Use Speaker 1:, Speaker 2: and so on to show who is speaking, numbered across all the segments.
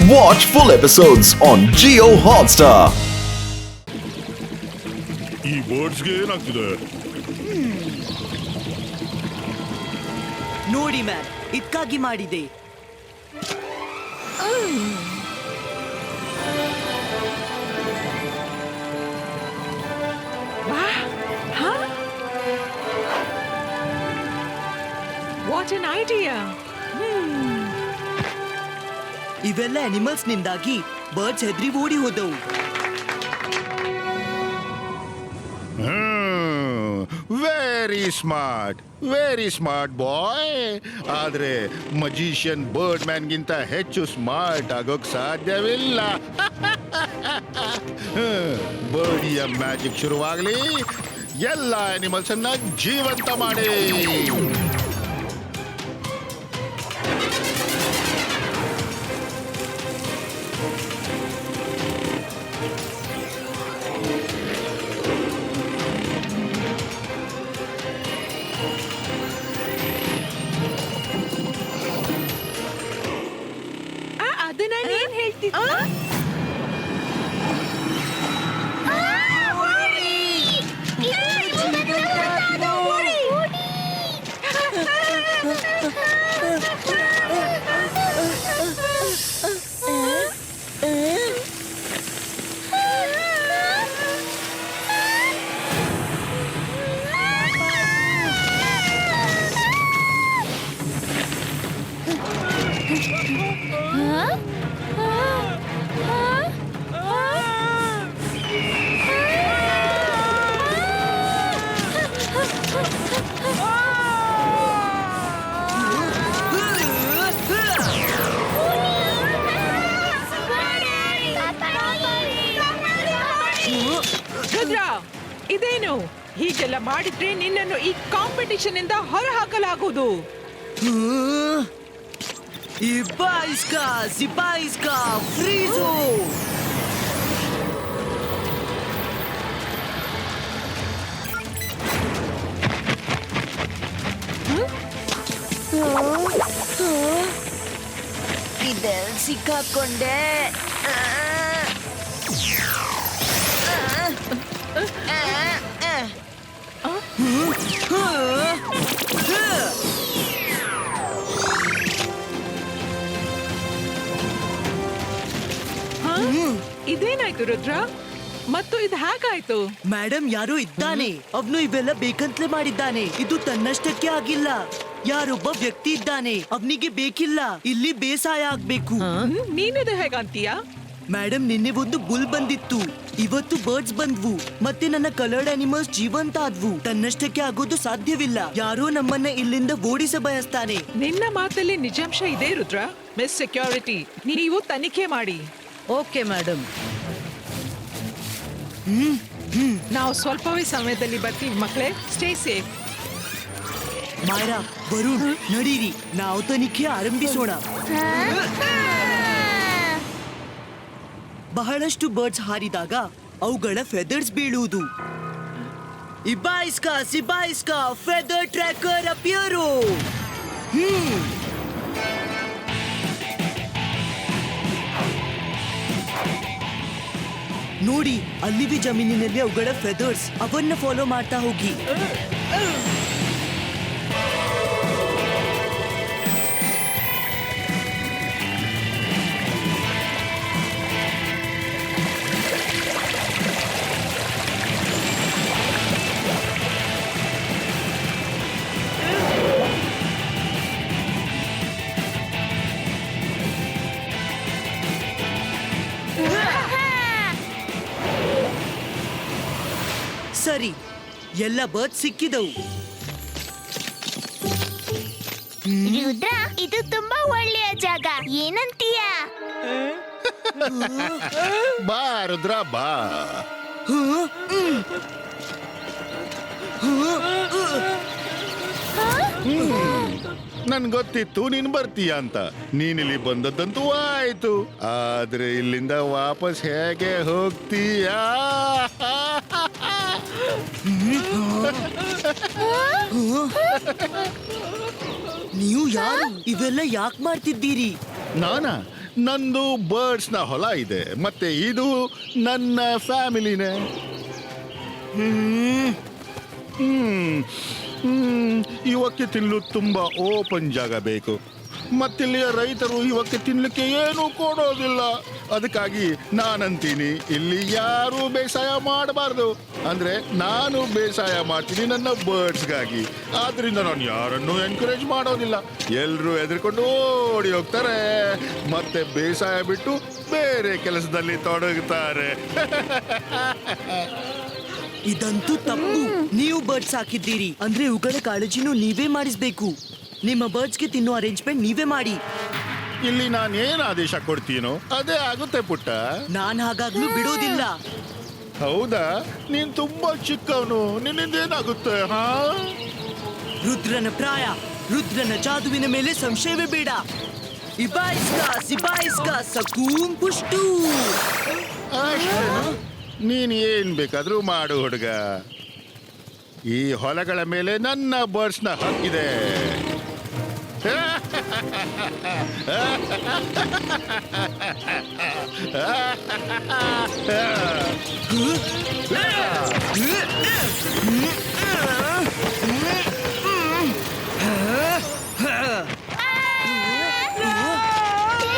Speaker 1: Watch full episodes on Jio Hotstar.
Speaker 2: ಈ ಬರ್ಡ್ಸ್ಗೆ ಏನಾಗ್ತಿದೆ?
Speaker 3: ನೋಡಿ ಮ್ಯಾಮ್, ಇದಕ್ಕಾಗಿ ಮಾಡಿದೆ.
Speaker 4: What an idea!
Speaker 3: ಇವೆಲ್ಲ ಅನಿಮಲ್ಸ್ ನಿಂದಾಗಿ ಬರ್ಡ್ಸ್ ಹೆದ್ರಿ ಓಡಿ ಹೋದವು.
Speaker 2: Very smart boy. ಆದ್ರೆ ಮಜಿಷಿಯನ್ ಬರ್ಡ್ ಮ್ಯಾನ್ ಗಿಂತ ಹೆಚ್ಚು ಸ್ಮಾರ್ಟ್ ಆಗೋಕ್ ಸಾಧ್ಯವಿಲ್ಲ. ಬರ್ಡಿಯ ಮ್ಯಾಜಿಕ್ ಶುರುವಾಗ್ಲಿ. ಎಲ್ಲ ಅನಿಮಲ್ಸ್ ಅನ್ನ ಜೀವಂತ ಮಾಡಿ.
Speaker 4: ಅದು ನಾನು ಏನ್ ಹೇಳ್ತಿದ್ದೆ? ಇದೇನು ಹೀಗೆಲ್ಲ ಮಾಡಿದ್ರೆ ನಿನ್ನನ್ನು ಈ ಕಾಂಪಿಟಿಷನ್ ಇಂದ ಹೊರಹಾಕಲಾಗುವುದು.
Speaker 3: ಸಿಪಾಯಿಸ್ಕಾ ಫ್ರೀಜು. ಇದೆಲ್ಲಿ ಸಿಕ್ಕಾಕೊಂಡೆ.
Speaker 4: ಇದೇನಾಯ್ತು ರುದ್ರ? ಮತ್ತು ಇದು ಹೇಗಾಯ್ತು?
Speaker 3: ಮೇಡಮ್, ಯಾರೋ ಇದ್ದಾನೆ. ಅವನು ಇವೆಲ್ಲ ಬೇಕಂತಲೇ ಮಾಡಿದ್ದಾನೆ. ಇದು ತನ್ನಷ್ಟಕ್ಕೆ ಆಗಿಲ್ಲ. ಯಾರೊಬ್ಬ ವ್ಯಕ್ತಿ ಇದ್ದಾನೆ, ಅವನಿಗೆ ಬೇಕಿಲ್ಲ. ಇಲ್ಲಿ ಬೇಸಾಯ ಆಗ್ಬೇಕು.
Speaker 4: ನೀನಿದು ಹೇಗಂತೀಯ?
Speaker 3: ಮೇಡಮ್, ನಿನ್ನೆ ಒಂದು ಬುಲ್ ಬಂದಿತ್ತು, ಇವತ್ತು ಬರ್ಡ್ಸ್ ಬಂದ್ವು, ಮತ್ತೆ ನನ್ನ ಕಲರ್ಡ್ ಅನಿಮಲ್ಸ್ ಜೀವಂತ ಆದ್ವು. ತನ್ನಷ್ಟಕ್ಕೆ ಆಗೋದು ಸಾಧ್ಯವಿಲ್ಲ. ಯಾರೋ ನಮ್ಮನ್ನ ಇಲ್ಲಿಂದ ಓಡಿಸ ಬಯಸ್ತಾನೆ.
Speaker 4: ನಿನ್ನ ಮಾತಲ್ಲಿ ನಿಜಾಂಶ ಇದೆ ರುದ್ರ. ಮಿಸ್ ಸೆಕ್ಯೂರಿಟಿ, ನೀವು ತನಿಖೆ ಮಾಡಿ.
Speaker 5: Okay madam.
Speaker 4: ನಾವು ಸ್ವಲ್ಪವೇ ಸಮಯದಲ್ಲಿ ಬರ್ತೀವಿ ಮಕ್ಕಳೇ. Stay safe.
Speaker 3: ಮಾಯರಾ, ವರುಣ್, ನಡೀರಿ, ನಾವು ತನಿಖೆ ಆರಂಭಿಸೋಣ. ಬಹಳಷ್ಟು ಬರ್ಡ್ಸ್ ಹಾರಿದಾಗ ಅವುಗಳ ಫೆದರ್ಸ್ ಬೀಳುವುದು. ಸಿಬಾಯಿಸ್ಕಾ ಫೆದರ್ ಟ್ರ್ಯಾಕರ್ ಅಪಿಯರು. ನೋಡಿ, ಅಲ್ಲಿವಿ ಜಮೀನಿನಲ್ಲಿ ಅವುಗಳ ಫೆದರ್ಸ್. ಅವನ್ನ ಫಾಲೋ ಮಾಡ್ತಾ ಹೋಗಿ. ಸರಿ, ಎಲ್ಲ ಬರ್ಡ್ ಸಿಕ್ಕಿದವು.
Speaker 6: ರುದ್ರ, ಇದು ತುಂಬಾ ಒಳ್ಳೆಯ ಜಾಗ, ಏನಂತೀಯ?
Speaker 2: ಬಾ ರುದ್ರ, ಬಾ. ನನ್ ಗೊತ್ತಿತ್ತು ನೀನ್ ಬರ್ತೀಯ ಅಂತ. ನೀನಿಲ್ಲಿ ಬಂದದ್ದಂತೂ ಆಯ್ತು. ಆದ್ರೆ ಇಲ್ಲಿಂದ ವಾಪಸ್ ಹೇಗೆ ಹೋಗ್ತೀಯಾ?
Speaker 3: ನೀವು ಯಾರು? ಇವೆಲ್ಲ ಯಾಕೆ ಮಾಡ್ತಿದ್ದೀರಿ?
Speaker 2: ನಾನಾ ನಂದು ಬರ್ಡ್ಸ್ನ ಹೊಲ ಇದೆ, ಮತ್ತೆ ಇದು ನನ್ನ ಫ್ಯಾಮಿಲಿನೇ. ಇವಕ್ಕೆ ತಿನ್ನಲು ತುಂಬಾ ಓಪನ್ ಜಾಗ ಬೇಕು. ಮತ್ತಿಲ್ಲಿಯ ರೈತರು ಇವಕ್ಕೆ ತಿನ್ಲಿಕ್ಕೆ ಏನೂ ಕೊಡೋದಿಲ್ಲ. ಅದಕ್ಕಾಗಿ ನಾನಂತೀನಿ, ಇಲ್ಲಿ ಯಾರು ಬೇಸಾಯ ಮಾಡಬಾರ್ದು. ಅಂದ್ರೆ ನಾನು ಬೇಸಾಯ ಮಾಡ್ತೀನಿ ನನ್ನ ಬರ್ಡ್ಸ್ಗಾಗಿ. ಆದ್ರಿಂದ ನಾನು ಯಾರನ್ನೂ ಎನ್ಕರೇಜ್ ಮಾಡೋದಿಲ್ಲ. ಎಲ್ರೂ ಹೆದರ್ಕೊಂಡು ಓಡಿ ಹೋಗ್ತಾರೆ, ಮತ್ತೆ ಬೇಸಾಯ ಬಿಟ್ಟು ಬೇರೆ ಕೆಲಸದಲ್ಲಿ ತೊಡಗುತ್ತಾರೆ.
Speaker 3: ಇದಂತೂ ತಪ್ಪು. ನೀವು ಬರ್ಡ್ಸ್ ಹಾಕಿದ್ದೀರಿ ಅಂದ್ರೆ ಇವುಗಳ ಕಾಳಜಿನೂ ನೀವೇ ಮಾಡಿಸ್ಬೇಕು. ನಿಮ್ಮ ಬರ್ಡ್ಸ್ಗೆ ತಿನ್ನೋ ಅರೇಂಜ್ಮೆಂಟ್ ನೀವೇ ಮಾಡಿ.
Speaker 2: ಇಲ್ಲಿ ನಾನೇನ್ ಆದೇಶ ಕೊಡ್ತೀನೋ ಅದೇ ಆಗುತ್ತೆ ಪುಟ್ಟ.
Speaker 3: ನಾನ್ ಹಾಗಾಗ್ಲೂ ಬಿಡೋದಿಲ್ಲ.
Speaker 2: ಹೌದಾ? ನೀನ್ ತುಂಬಾ ಚಿಕ್ಕವನು, ನಿನ್ನಿಂದ ಏನಾಗುತ್ತೆ? ಹಾ,
Speaker 3: ರುದ್ರನ ಪ್ರಾಯ, ರುದ್ರನ ಜಾದುವಿನ ಮೇಲೆ ಸಂಶಯವೇ ಬೇಡ. ಇಬಾಯಿಸ್ಕ ಸಕೂಂ ಪುಷ್ಟು.
Speaker 2: ನೀನ್ ಏನ್ ಬೇಕಾದ್ರೂ ಮಾಡು ಹುಡುಗ. ಈ ಹೊಲಗಳ ಮೇಲೆ ನನ್ನ ಬರ್ಡ್ಸ್ನ ಹಕ್ಕಿದೆ.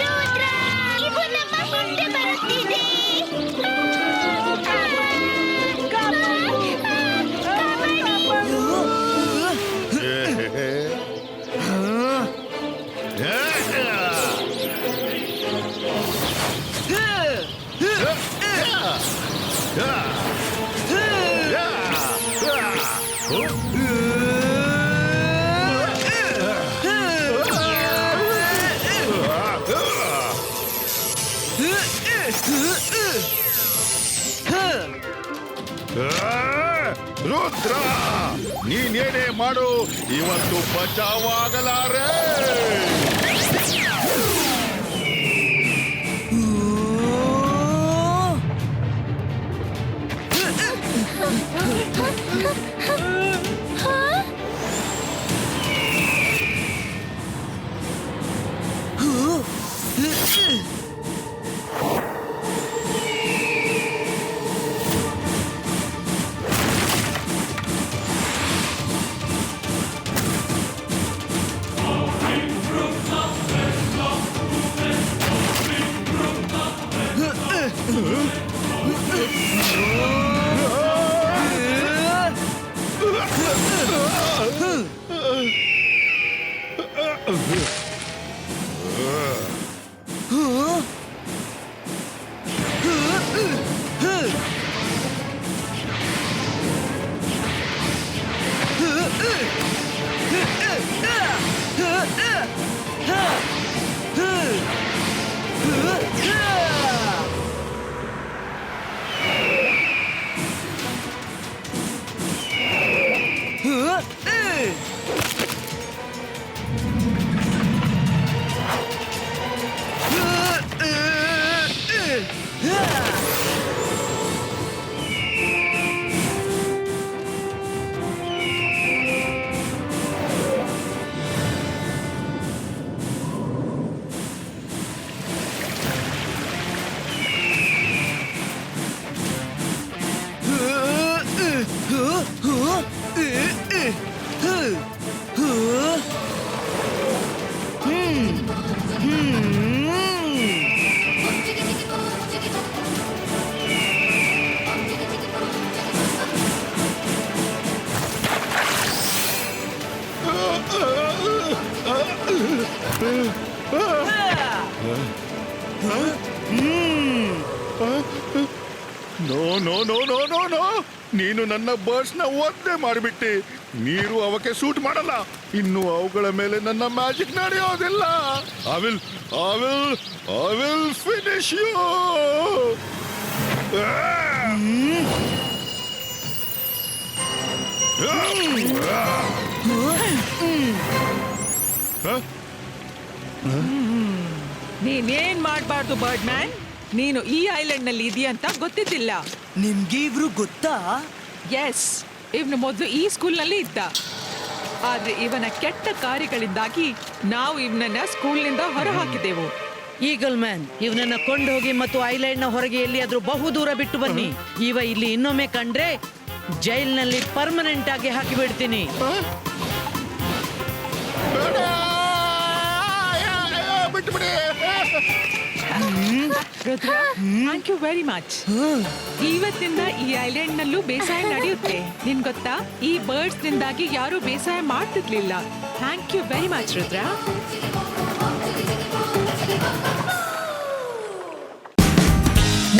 Speaker 6: ರುದ್ರ, ಇವು ನಮ್ಮ ಹಿಂದೆ ಬರುತ್ತಿದೆ.
Speaker 2: ರುದ್ರ, ನೀನೇನೇ ಮಾಡು, ಇವತ್ತು ಬಚಾವಾಗಲಾರೆ. No no no no no no, ನೀನು ನನ್ನ ಬರ್ಡ್ಸ್ನ ಒದ್ದೆ ಮಾಡಿಬಿಟ್ಟೆ. ನೀರು ಅವಕ್ಕೆ ಸೂಟ್ ಮಾಡಲ್ಲ. ಇನ್ನು ಅವುಗಳ ಮೇಲೆ ನನ್ನ ಮ್ಯಾಜಿಕ್ ನಡೆಯೋದಿಲ್ಲ. I will finish you.
Speaker 4: ನೀನೇನ್ ಮಾಡ್ಬಾರ್ದು ಬರ್ಡ್ ಮ್ಯಾನ್. ನೀನು ಈ ಐಲ್ಯಾಂಡ್ ನಲ್ಲಿ ಇದೆಯಾ ಅಂತ ಗೊತ್ತಿದ್ದಿಲ್ಲ.
Speaker 3: ನಿಮ್ಗೆ ಇವ್ರು ಗೊತ್ತಾ?
Speaker 4: ಎಸ್, ಇವನು ಮೊದಲು ಈ ಸ್ಕೂಲ್ ನಲ್ಲಿ ಇದ್ದ. ಆದ್ರೆ ಇವನ ಕೆಟ್ಟ ಕಾರ್ಯಗಳಿಂದಾಗಿ ನಾವು ಇವನನ್ನ ಸ್ಕೂಲ್ನಿಂದ ಹೊರ ಹಾಕಿದೆವು.
Speaker 5: ಈಗಲ್ ಮ್ಯಾನ್ ಇವನನ್ನ ಕೊಂಡು ಹೋಗಿ ಮತ್ತು ಐಲ್ಯಾಂಡ್ ನ ಹೊರಗೆ ಎಲ್ಲಿಯಾದ್ರೂ ಬಹುದೂರ ಬಿಟ್ಟು ಬನ್ನಿ. ಇವ ಇಲ್ಲಿ ಇನ್ನೊಮ್ಮೆ ಕಂಡ್ರೆ ಜೈಲ್ನಲ್ಲಿ ಪರ್ಮನೆಂಟ್ ಆಗಿ ಹಾಕಿಬಿಡ್ತೀನಿ.
Speaker 2: ಬಿಟ್ಬಿಡಿ.
Speaker 4: Rudra, thank you very much. ಇವತ್ತಿಂದ ಈ ಐಲ್ಯಾಂಡ್ ನಲ್ಲೂ ಬೇಸಾಯ ನಡೆಯುತ್ತೆ. ನಿನ್ ಗೊತ್ತಾ, ಈ ಬರ್ಡ್ಸ್ ನಿಂದಾಗಿ ಯಾರು ಬೇಸಾಯ ಮಾಡ್ತಿರ್ಲಿಲ್ಲ. Thank you very much Rudra.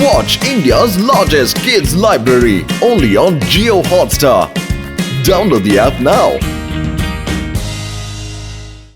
Speaker 1: Watch India's largest kids library only on Jio Hotstar. Download the app now.